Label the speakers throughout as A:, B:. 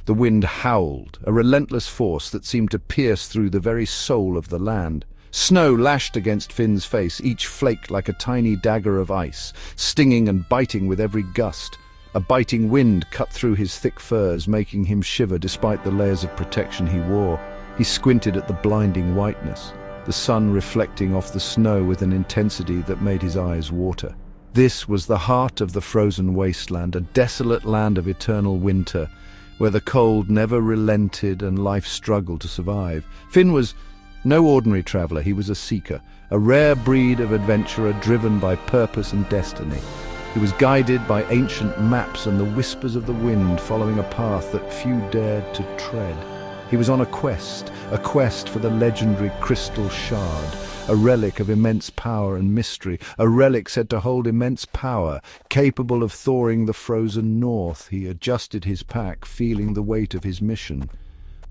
A: The wind howled, a relentless force that seemed to pierce through the very soul of the land. Snow lashed against Finn's face, each flake like a tiny dagger of ice, stinging and biting with every gust. A biting wind cut through his thick furs, making him shiver despite the layers of protection he wore. He squinted at the blinding whiteness, the sun reflecting off the snow with an intensity that made his eyes water. This was the heart of the frozen wasteland, a desolate land of eternal winter, where the cold never relented and life struggled to survive. Finn was no ordinary traveler. He was a seeker, a rare breed of adventurer driven by purpose and destiny. He was guided by ancient maps and the whispers of the wind, following a path that few dared to tread. He was on a quest for the legendary crystal shard, a relic of immense power and mystery, a relic said to hold immense power, capable of thawing the frozen north. He adjusted his pack, feeling the weight of his mission.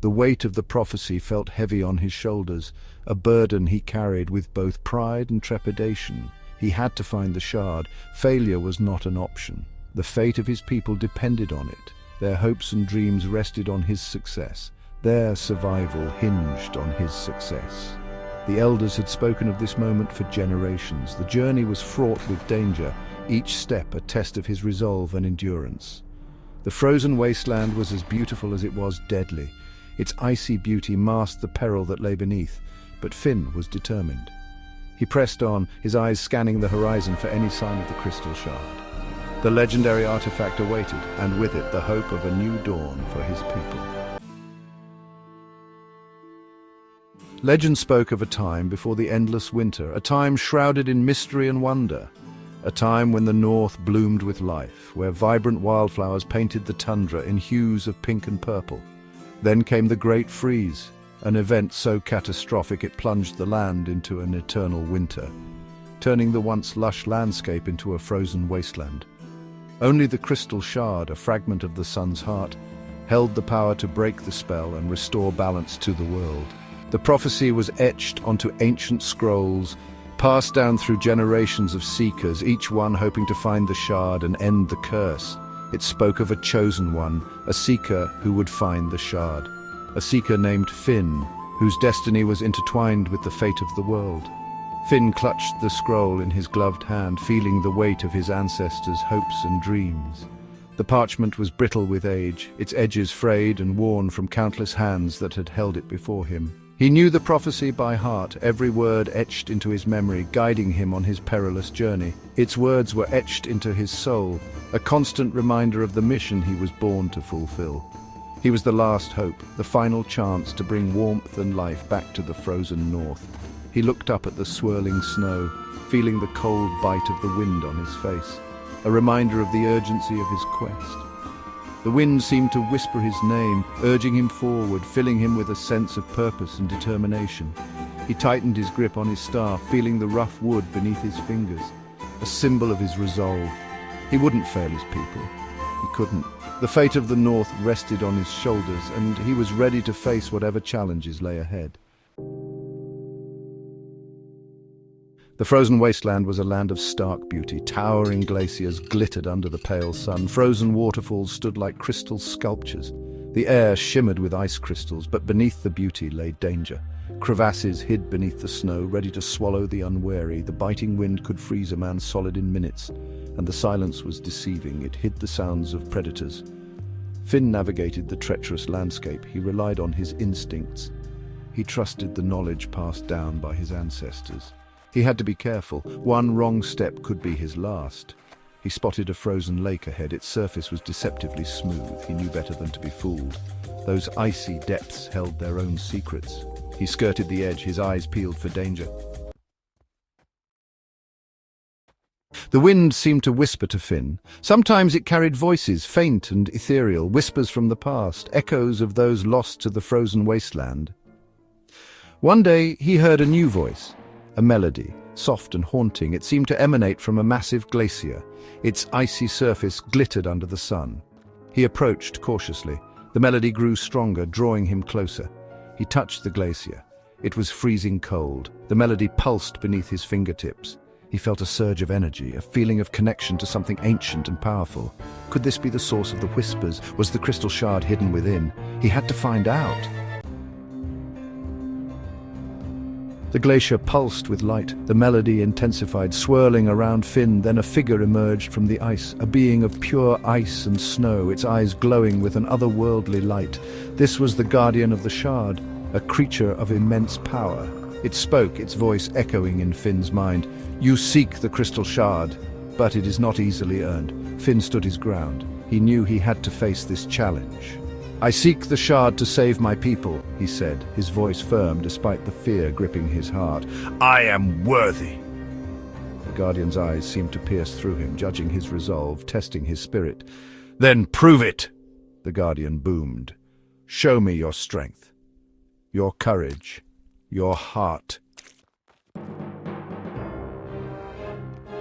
A: The weight of the prophecy felt heavy on his shoulders, a burden he carried with both pride and trepidation. He had to find the shard. Failure was not an option. The fate of his people depended on it. Their hopes and dreams rested on his success. Their survival hinged on his success. The elders had spoken of this moment for generations. The journey was fraught with danger, each step a test of his resolve and endurance. The frozen wasteland was as beautiful as it was deadly. Its icy beauty masked the peril that lay beneath, but Finn was determined. He pressed on, his eyes scanning the horizon for any sign of the crystal shard. The legendary artifact awaited, and with it the hope of a new dawn for his people. Legend spoke of a time before the endless winter, a time shrouded in mystery and wonder, a time when the north bloomed with life, where vibrant wildflowers painted the tundra in hues of pink and purple. Then came the Great Freeze, an event so catastrophic it plunged the land into an eternal winter, turning the once lush landscape into a frozen wasteland. Only the crystal shard, a fragment of the sun's heart, held the power to break the spell and restore balance to the world. The prophecy was etched onto ancient scrolls, passed down through generations of seekers, each one hoping to find the shard and end the curse. It spoke of a chosen one, a seeker who would find the shard. A seeker named Finn, whose destiny was intertwined with the fate of the world. Finn clutched the scroll in his gloved hand, feeling the weight of his ancestors' hopes and dreams. The parchment was brittle with age, its edges frayed and worn from countless hands that had held it before him. He knew the prophecy by heart, every word etched into his memory, guiding him on his perilous journey. Its words were etched into his soul, a constant reminder of the mission he was born to fulfill. He was the last hope, the final chance to bring warmth and life back to the frozen north. He looked up at the swirling snow, feeling the cold bite of the wind on his face, a reminder of the urgency of his quest. The wind seemed to whisper his name, urging him forward, filling him with a sense of purpose and determination. He tightened his grip on his staff, feeling the rough wood beneath his fingers, a symbol of his resolve. He wouldn't fail his people. He couldn't. The fate of the North rested on his shoulders, and he was ready to face whatever challenges lay ahead. The frozen wasteland was a land of stark beauty. Towering glaciers glittered under the pale sun. Frozen waterfalls stood like crystal sculptures. The air shimmered with ice crystals, but beneath the beauty lay danger. Crevasses hid beneath the snow, ready to swallow the unwary. The biting wind could freeze a man solid in minutes, and the silence was deceiving. It hid the sounds of predators. Finn navigated the treacherous landscape. He relied on his instincts. He trusted the knowledge passed down by his ancestors. He had to be careful. One wrong step could be his last. He spotted a frozen lake ahead. Its surface was deceptively smooth. He knew better than to be fooled. Those icy depths held their own secrets. He skirted the edge, his eyes peeled for danger. The wind seemed to whisper to Finn. Sometimes it carried voices, faint and ethereal, whispers from the past, echoes of those lost to the frozen wasteland. One day he heard a new voice. A melody, soft and haunting. It seemed to emanate from a massive glacier. Its icy surface glittered under the sun. He approached cautiously. The melody grew stronger, drawing him closer. He touched the glacier. It was freezing cold. The melody pulsed beneath his fingertips. He felt a surge of energy, a feeling of connection to something ancient and powerful. Could this be the source of the whispers? Was the crystal shard hidden within? He had to find out. The glacier pulsed with light. The melody intensified, swirling around Finn. Then a figure emerged from the ice, a being of pure ice and snow, its eyes glowing with an otherworldly light. This was the guardian of the shard, a creature of immense power. It spoke, its voice echoing in Finn's mind. "You seek the crystal shard, but it is not easily earned." Finn stood his ground. He knew he had to face this challenge. "I seek the shard to save my people," he said, his voice firm despite the fear gripping his heart. "I am worthy." The Guardian's eyes seemed to pierce through him, judging his resolve, testing his spirit. "Then prove it," the Guardian boomed. "Show me your strength, your courage, your heart."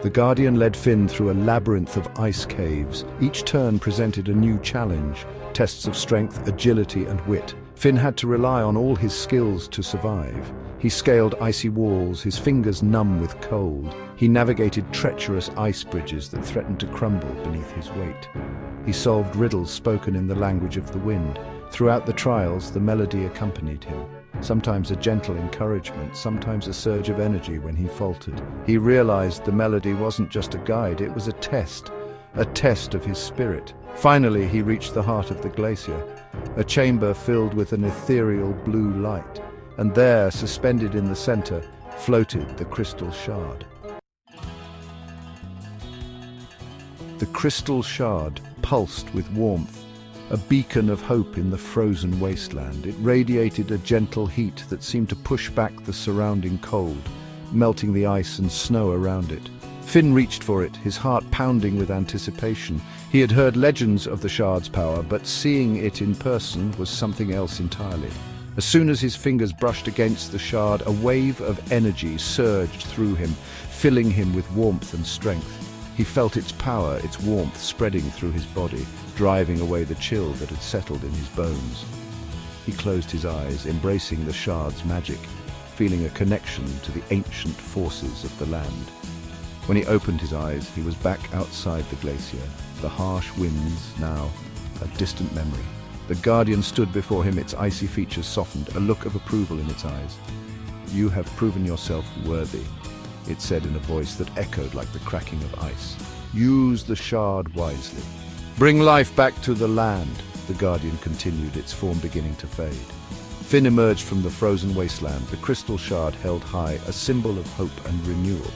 A: The Guardian led Finn through a labyrinth of ice caves. Each turn presented a new challenge, tests of strength, agility, and wit. Finn had to rely on all his skills to survive. He scaled icy walls, his fingers numb with cold. He navigated treacherous ice bridges that threatened to crumble beneath his weight. He solved riddles spoken in the language of the wind. Throughout the trials, the melody accompanied him. Sometimes a gentle encouragement, sometimes a surge of energy when he faltered. He realized the melody wasn't just a guide, it was a test of his spirit. Finally, he reached the heart of the glacier, a chamber filled with an ethereal blue light, and there, suspended in the center, floated the crystal shard. The crystal shard pulsed with warmth, a beacon of hope in the frozen wasteland. It radiated a gentle heat that seemed to push back the surrounding cold, melting the ice and snow around it. Finn reached for it, his heart pounding with anticipation. He had heard legends of the shard's power, but seeing it in person was something else entirely. As soon as his fingers brushed against the shard, a wave of energy surged through him, filling him with warmth and strength. He felt its power, its warmth spreading through his body, driving away the chill that had settled in his bones. He closed his eyes, embracing the shard's magic, feeling a connection to the ancient forces of the land. When he opened his eyes, he was back outside the glacier, the harsh winds now a distant memory. The Guardian stood before him, its icy features softened, a look of approval in its eyes. "You have proven yourself worthy," it said in a voice that echoed like the cracking of ice. "Use the shard wisely. Bring life back to the land," the Guardian continued, its form beginning to fade. Finn emerged from the frozen wasteland, the crystal shard held high, a symbol of hope and renewal.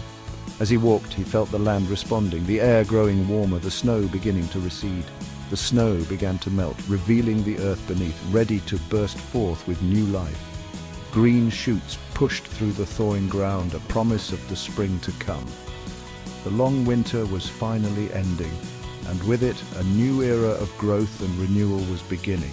A: As he walked, he felt the land responding, the air growing warmer, the snow beginning to recede. The snow began to melt, revealing the earth beneath, ready to burst forth with new life. Green shoots pushed through the thawing ground, a promise of the spring to come. The long winter was finally ending, and with it, a new era of growth and renewal was beginning.